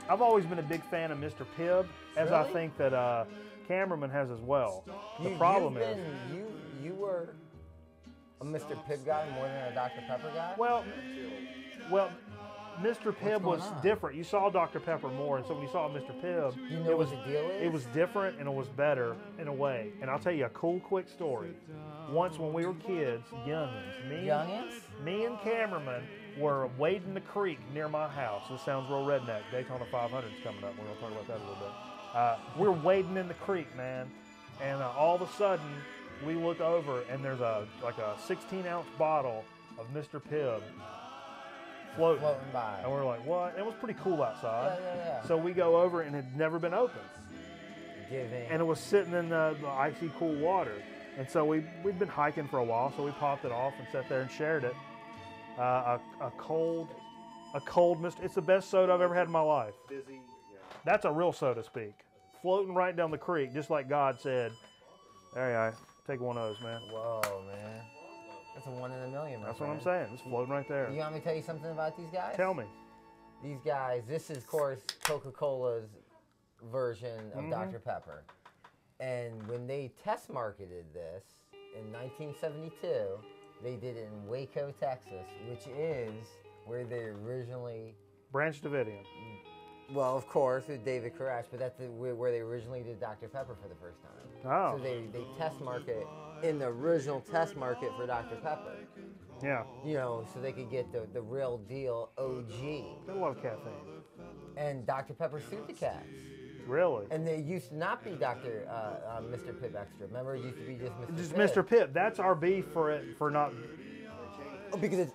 I've always been a big fan of Mr. Pibb, as really? I think that Cameraman has as well. The problem is... You were a Mr. Pibb guy more than a Dr. Pepper guy? Well, Mr. Pibb was different. You saw Dr. Pepper more, and so when you saw Mr. Pibb, you know what the deal is? It was different and it was better in a way. And I'll tell you a cool, quick story. Once when we were kids, youngins, me and Cameraman were wading the creek near my house. This sounds real redneck. Daytona 500 is coming up. We're going to talk about that a little bit. We're wading in the creek, man, and all of a sudden we look over and there's like a 16-ounce bottle of Mr. Pibb floating by. And we're like, what? It was pretty cool outside. Yeah. So we go over and it had never been opened. And it was sitting in the icy cool water. And so we'd been hiking for a while, so we popped it off and sat there and shared it. A cold Mr. It's the best soda I've ever had in my life. Fizzy, yeah. That's a real soda speak. Floating right down the creek, just like God said. There you are. Take one of those, man. Whoa, man. That's a 1 in a million, man. That's what I'm saying. It's floating right there. You want me to tell you something about these guys? Tell me. These guys, this is, of course, Coca-Cola's version of Dr. Pepper. And when they test marketed this in 1972, they did it in Waco, Texas, which is where they originally... Branch Davidian. Well, of course, with David Koresh, but that's where they originally did Dr. Pepper for the first time. Oh. So they test market in the original test market for Dr. Pepper. Yeah. You know, so they could get the real deal OG. Got a lot of caffeine. And Dr. Pepper sued the cats. Really? And they used to not be Mr. Pibb Extra. Remember, it used to be just Mr. Just Pibb. Mr. Pibb. That's our beef for not... Oh, because it's...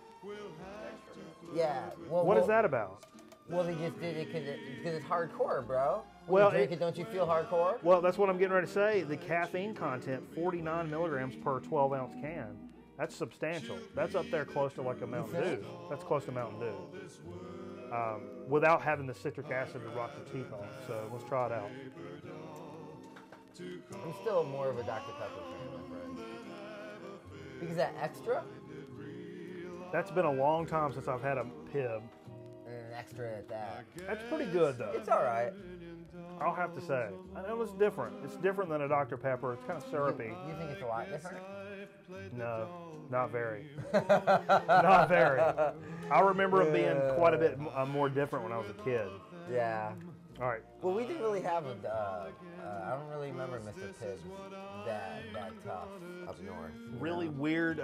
Yeah. Well, what is that about? Well, they just did it because it's hardcore, bro. When Well, you drink it, don't you feel hardcore? Well, that's what I'm getting ready to say. The caffeine content, 49 milligrams per 12-ounce can. That's substantial. That's up there close to like a Mountain Dew. That's close to Mountain Dew. Without having the citric acid to rock the teeth off. So let's try it out. I'm still more of a Dr. Pepper fan, my friend. Because that extra? That's been a long time since I've had a Pibb. And an extra at that. That's pretty good, though. It's all right. I'll have to say. I know it's different. It's different than a Dr. Pepper. It's kind of syrupy. You think it's a lot different? No, not very. Not very. I remember it being quite a bit more different when I was a kid. Yeah. All right. Well, we didn't really have a. I don't really remember Mr. Pibb that tough up north. Really weird.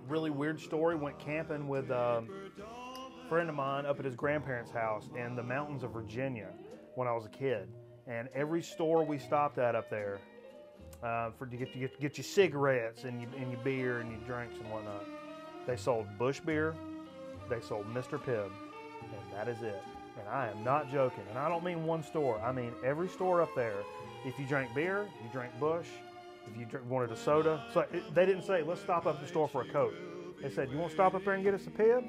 Really weird story. Went camping with a friend of mine up at his grandparents' house in the mountains of Virginia when I was a kid. And every store we stopped at up there to get your cigarettes and your beer and your drinks and whatnot, they sold Bush beer, they sold Mr. Pibb, and that is it. And I am not joking. And I don't mean one store. I mean every store up there. If you drank beer, you drank Bush. If you wanted a soda, so they didn't say, let's stop up at the store for a Coke. They said, you want to stop up there and get us a Pibb?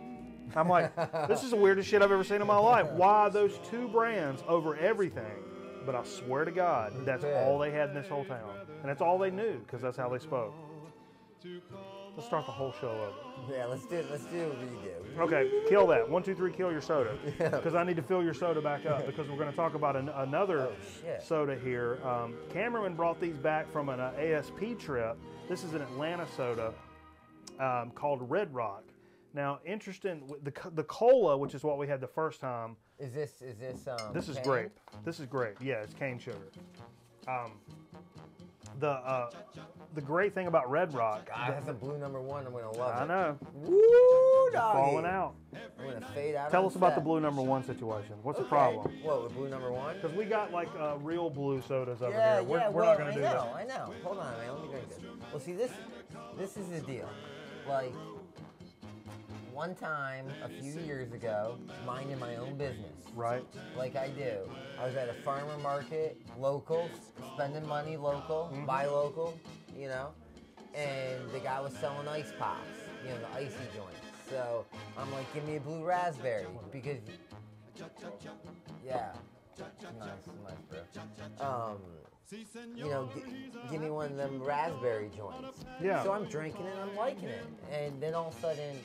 I'm like, this is the weirdest shit I've ever seen in my life. Why those two brands over everything? But I swear to God, that's all they had in this whole town. And that's all they knew, because that's how they spoke. Let's start the whole show over. Yeah, let's do a redo. Okay, kill that. 1, 2, 3, kill your soda. Because I need to fill your soda back up because we're going to talk about another soda here. Cameraman brought these back from an ASP trip. This is an Atlanta soda called Red Rock. Now, interesting, the cola, which is what we had the first time. Is this This is canned? grape. This is grape. Yeah, it's cane sugar. The great thing about Red Rock. God, that's a blue number 1. I'm gonna love it. I know. Woo, doggy. Falling out. I'm gonna fade out. Tell on us about the set. blue number 1 situation. What's the Okay. problem? What, with blue number 1? Because we got like real blue sodas over Yeah, here. We're well, not going to do that. I know. Hold on, man. Let me drink this. Well, see, this is the deal. Like, one time a few years ago, minding my own business. Right. Like I do. I was at a farmer market, local, spending money local, buy local, you know, and the guy was selling ice pops, you know, the icy joints. So I'm like, give me a blue raspberry because, yeah, nice, bro. You know, give me one of them raspberry joints. Yeah. So I'm drinking it, I'm liking it, and then all of a sudden,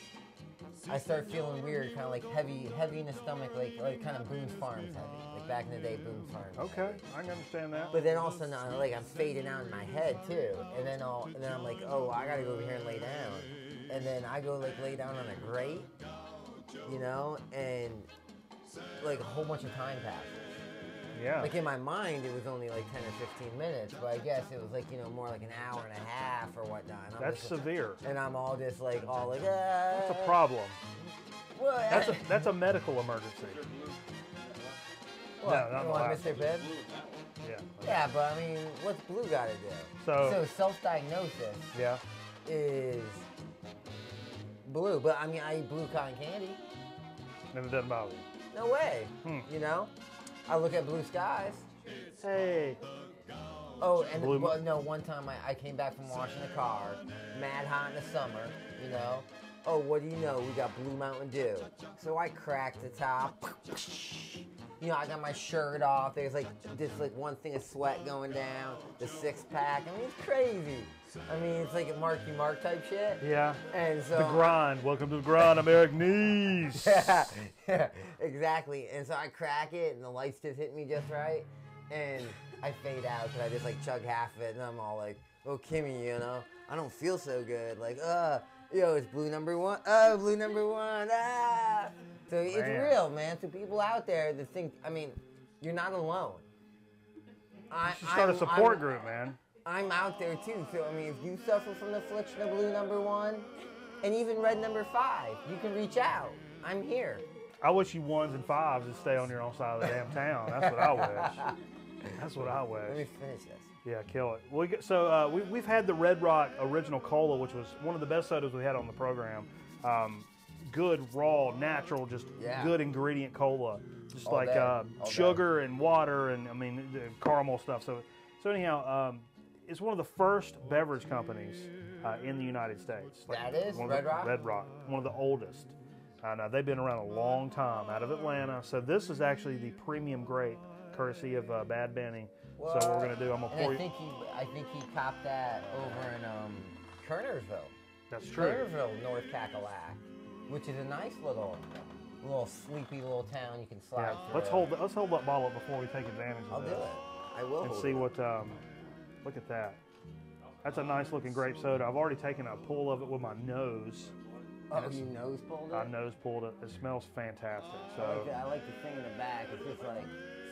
I start feeling weird, kind of like heavy in the stomach, like kind of Boone's Farms heavy, like back in the day, Boone's Farms. Okay, I can understand that. But then all of a sudden, I'm fading out in my head too, and then I'm like, oh, I gotta go over here and lay down, and then I go like lay down on a grate, you know, and like a whole bunch of time passes. Yeah. Like in my mind, it was only like 10 or 15 minutes, but I guess it was like, you know, more like an hour and a half or whatnot. And That's severe. And I'm all just like, That's a problem. Well, That's a medical emergency. What? No, not You the want last Mr. Pibb? Yeah. Yeah, but I mean, what's blue got to do? So self-diagnosis yeah. is blue, but I mean, I eat blue cotton candy. And it doesn't bother you. No way. You know? I look at blue skies. Hey. Oh, and Blue one time I came back from washing the car, mad hot in the summer, you know. Oh, what do you know? We got Blue Mountain Dew. So I cracked the top. You know, I got my shirt off. There's like this one thing of sweat going down. The 6-pack. I mean, it's crazy. I mean, it's like a Marky Mark type shit. Yeah. And so the grind. Welcome to the grind. I'm Eric Neese. yeah, exactly. And so I crack it, and the lights just hit me just right, and I fade out because I just like chug half of it, and I'm all like, "Oh, Kimmy, you know, I don't feel so good." Like, yo, it's blue number 1. Oh, blue number 1. Ah. So it's real, man. To people out there that think, I mean, you're not alone. You should start a support group, man. I'm out there too. So I mean, if you suffer from the affliction of blue number 1, and even red number 5, you can reach out. I'm here. I wish you 1s and 5s would stay on your own side of the damn town. That's what I wish. That's what I wish. Let me finish this. Yeah, kill it. We've had the Red Rock Original Cola, which was one of the best sodas we had on the program. Good, raw, natural, just good ingredient cola. Just All like day. sugar and water and, I mean, the caramel stuff. So anyhow, it's one of the first beverage companies in the United States. That is? Red Rock? Red Rock, one of the oldest. They've been around a long time, out of Atlanta. So this is actually the premium grape, courtesy of Bad Benny. So what we're going to do, I'm going to pour you. I think he copped that over in Kernersville. That's true. Kernersville, North Cackalack, which is a nice little sleepy little town you can slide through. Let's hold that bottle up before we take advantage of I'll this. do it. I will. And see what, look at that. That's a nice looking grape soda. I've already taken a pull of it with my nose. Oh, you nose pulled it? I nose pulled it. It smells fantastic. So I like the thing in the back. It's just like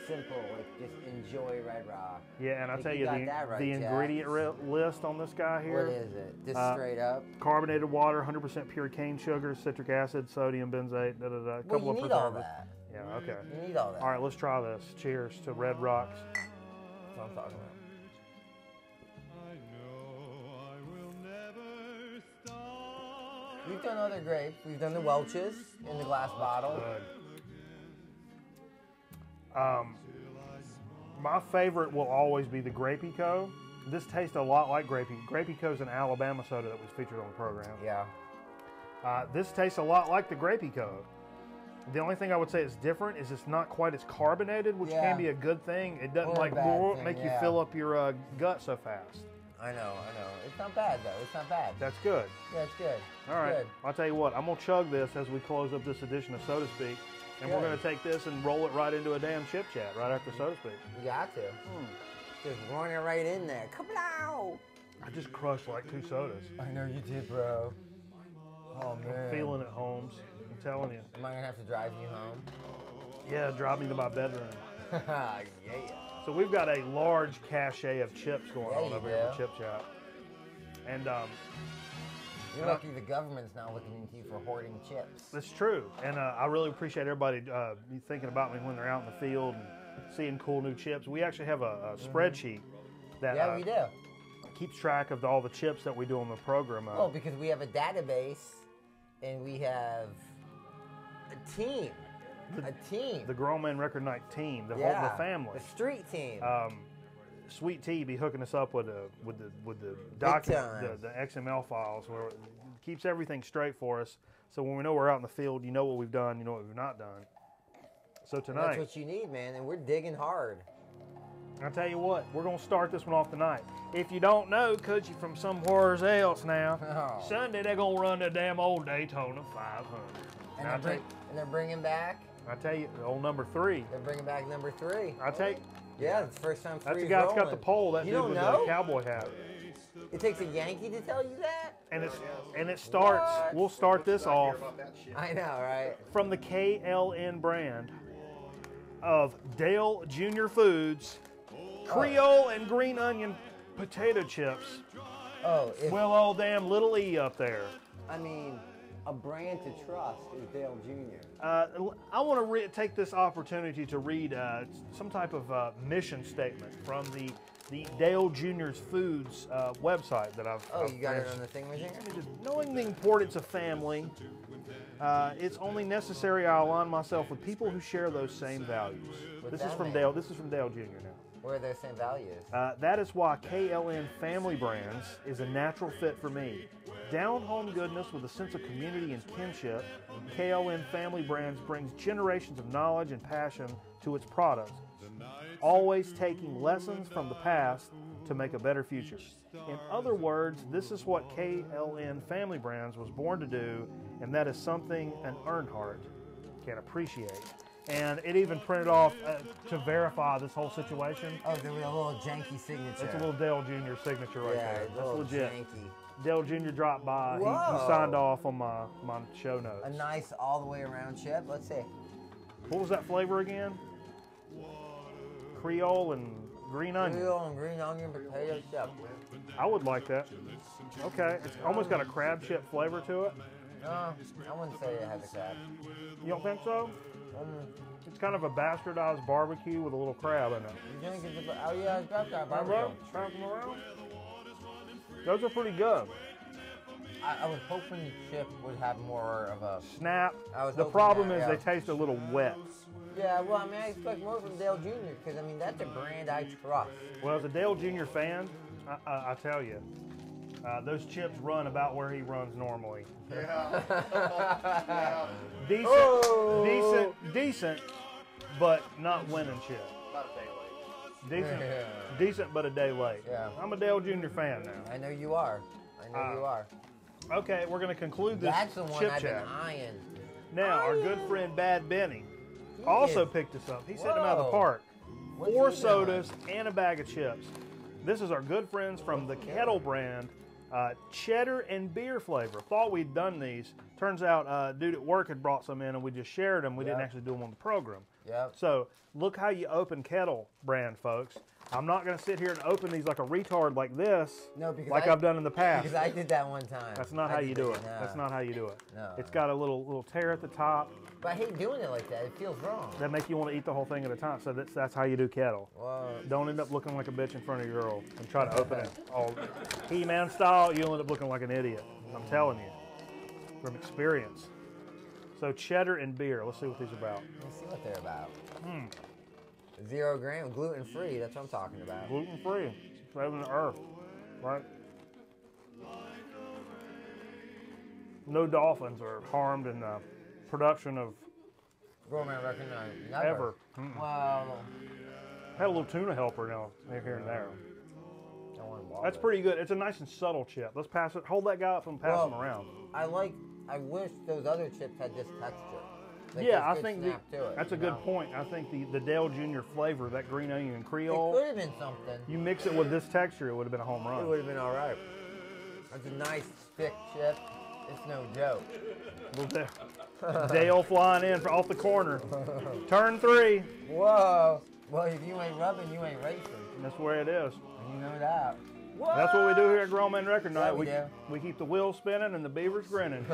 simple, like just enjoy Red Rock. yeah, and I tell you you, got that right, the Jack. ingredient list on this guy here. What is it? Just straight up? Carbonated water, 100% pure cane sugar, citric acid, sodium benzoate, a Well, couple you of need preservatives. all that. Yeah, okay. You need all that. All right, let's try this. Cheers to Red Rocks. That's what I'm talking about. We've done other grapes. We've done the Welch's in the glass bottle. Good. My favorite will always be the Grapey Co. This tastes a lot like Grapey. Grapey Co. is an Alabama soda that was featured on the program. Yeah. This tastes a lot like the Grapey Co. The only thing I would say is different is it's not quite as carbonated, which can be a good thing. It doesn't Or a like bad thing, make you yeah. fill up your gut so fast. I know. It's not bad, though. It's not bad. That's good. Yeah, it's good. All right. Good. I'll tell you what. I'm going to chug this as we close up this edition of Soda Speak. And we're going to take this and roll it right into a damn chip chat right after Soda Speak. You got to. Just run it right in there. Come on. I just crushed like 2 sodas. I know you did, bro. Oh, man. I'm feeling it, Holmes. I'm telling you. Am I going to have to drive you home? Yeah, drive me to my bedroom. Yeah. So we've got a large cache of chips going on over here in the Chip Chat. And you're lucky the government's not looking into you for hoarding chips. that's true. And I really appreciate everybody thinking about me when they're out in the field and seeing cool new chips. We actually have a spreadsheet that we do. keeps track of all the chips that we do on the program. Well, because we have a database and we have a team. The Grown Man Record Night team, the family, the street team. Sweet Tea be hooking us up with the document, the XML files, where it keeps everything straight for us. So when we know we're out in the field, you know what we've done, you know what we've not done. So tonight, that's what you need, man, and we're digging hard. I'll tell you what, we're gonna start this one off tonight. If you don't know, cause you're from somewhere else now, Sunday they're gonna run the damn old Daytona 500. And they're bringing back. I tell you, old number 3. They're bringing back number 3. I tell you. Yeah, it's the first time 3's That's the guy that's got rolling. the pole. That you dude don't with know? the cowboy hat. It takes a Yankee to tell you that? And it starts. What? We'll start this off I know, right? from the KLN brand of Dale Jr. Foods Creole and green onion potato chips. Oh, Well, old damn little E up there. I mean, a brand to trust is Dale Jr. I want to take this opportunity to read some type of mission statement from the Dale Jr.'s Foods website that I've. Oh, you got it on the thing right here? Knowing the importance of family, it's only necessary I align myself with people who share those same values. This is from Dale Jr. now. What are those same values? That is why KLN Family Brands is a natural fit for me. Down-home goodness with a sense of community and kinship, KLN Family Brands brings generations of knowledge and passion to its products, always taking lessons from the past to make a better future. In other words, this is what KLN Family Brands was born to do, and that is something an Earnhardt can appreciate. And it even printed off to verify this whole situation. Oh, there was a little janky signature. It's a little Dale Jr. signature right there. That's legit. Janky. Dale Jr. dropped by. He signed off on my show notes. A nice all the way around chip. Let's see. What was that flavor again? Creole and green onion. Creole and green onion potato chip. I would like that. Okay, it's almost got a crab chip flavor to it. No, I wouldn't say it has a crab. You don't think so? It's kind of a bastardized barbecue with a little crab in it. You think it's oh yeah, it's got that barbecue. Pass them around. Those are pretty good. I was hoping the chip would have more of a Snap. I was The hoping problem that, is yeah. they taste a little wet. Yeah, well, I mean, I expect more from Dale Jr. because, I mean, that's a brand I trust. Well, as a Dale Jr. fan, I tell you, those chips run about where he runs normally. Yeah. Yeah. Decent, but not winning chip. About a day late. Decent, but a day late. Yeah. I'm a Dale Jr. fan now. I know you are. I know you are. Okay, we're going to conclude this That's the one chip I've been chat. eyeing. Now, our good friend Bad Benny also picked us up. He sent them out of the Whoa. park. What's 4 he doing? sodas and a bag of chips. This is our good friends from the Kettle brand, cheddar and beer flavor. Thought we'd done these. Turns out, dude at work had brought some in and we just shared them. We didn't actually do them on the program. Yep. So, look how you open Kettle brand, folks. I'm not going to sit here and open these like a retard like this, No, because like I've done in the past. Because I did that one time. That's not I how did you do that. it. No. That's not how you do it. No. It's got a little tear at the top But I hate doing it like that. It feels wrong. that make you want to eat the whole thing at a time. So that's how you do Kettle. Well, Don't end up looking like a bitch in front of your girl and try to open it all He-Man style. You'll end up looking like an idiot. I'm telling you from experience. So cheddar and beer. Let's see what these are about. let's see what they're about. 0 gram, gluten free. That's what I'm talking about. Gluten free, saving the earth, right? No dolphins are harmed in the production of Gourmet recognize never. ever. Well, Had a little tuna helper now here and there. That's pretty good. It's a nice and subtle chip. Let's pass it. Hold that guy up and pass him around. I wish those other chips had this texture. Like yeah, I think that's a good point. I think the Dale Jr. flavor, that green onion and Creole. It could have been something. You mix it with this texture, it would have been a home run. It would have been all right. That's a nice thick chip. It's no joke. Dale flying in off the corner. Turn 3. Whoa. Well, if you ain't rubbing, you ain't racing. That's where it is. You know that. What? That's what we do here at Grown Man Record Night. Yeah, we keep the wheels spinning and the beavers grinning.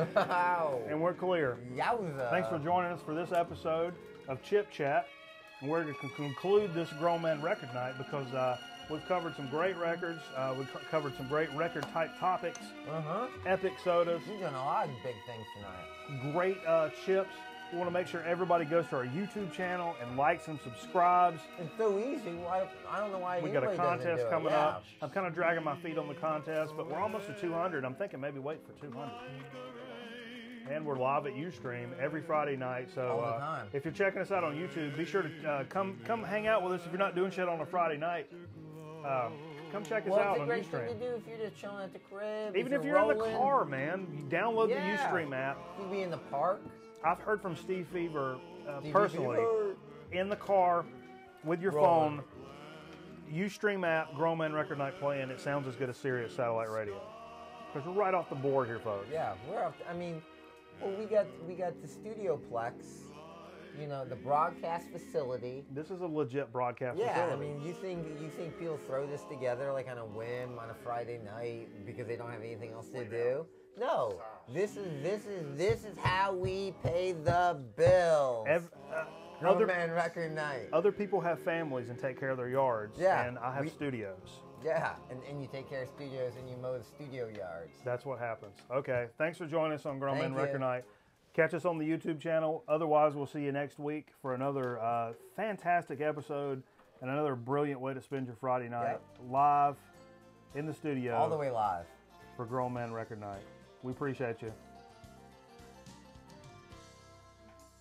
And we're clear. Yowza. Thanks for joining us for this episode of Chip Chat. And we're going to conclude this Grown Man Record Night because we've covered some great records. We've covered some great record-type topics. Epic sodas. You've done a lot of big things tonight. Great chips. We want to make sure everybody goes to our YouTube channel and likes and subscribes. It's so easy. I don't know why we got a contest coming up. I'm kind of dragging my feet on the contest, but we're almost at 200. I'm thinking maybe wait for 200. And we're live at Ustream every Friday night. So all the time. If you're checking us out on YouTube, be sure to come hang out with us. If you're not doing shit on a Friday night, come check us out on Ustream. It's a great thing to do if you're just chilling at the crib. Even if you're in the car, man, you download the Ustream app. You be in the park. I've heard from Steve Fever personally, in the car, with your phone, Ustream app, Grown Man Record Night playing, it sounds as good as Sirius satellite radio. Because we're right off the board here, folks. Yeah, we're up. I mean, well, we got the Studioplex, you know, the broadcast facility. This is a legit broadcast facility. Yeah, I mean, you think people throw this together like on a whim on a Friday night because they don't have anything else to do? No, this is how we pay the bills. Grown Man Record Night. Other people have families and take care of their yards. Yeah, and I have studios. Yeah, and you take care of studios and you mow the studio yards. That's what happens. Okay, thanks for joining us on Grown Man Record Night. Catch us on the YouTube channel. Otherwise, we'll see you next week for another fantastic episode and another brilliant way to spend your Friday night live in the studio. All the way live. For Grown Man Record Night. We appreciate you.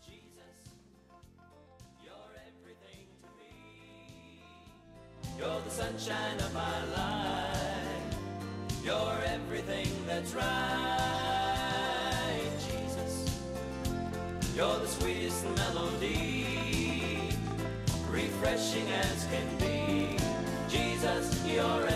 Jesus, you're everything to me. You're the sunshine of my life. You're everything that's right. Jesus, you're the sweetest melody, refreshing as can be. Jesus, you're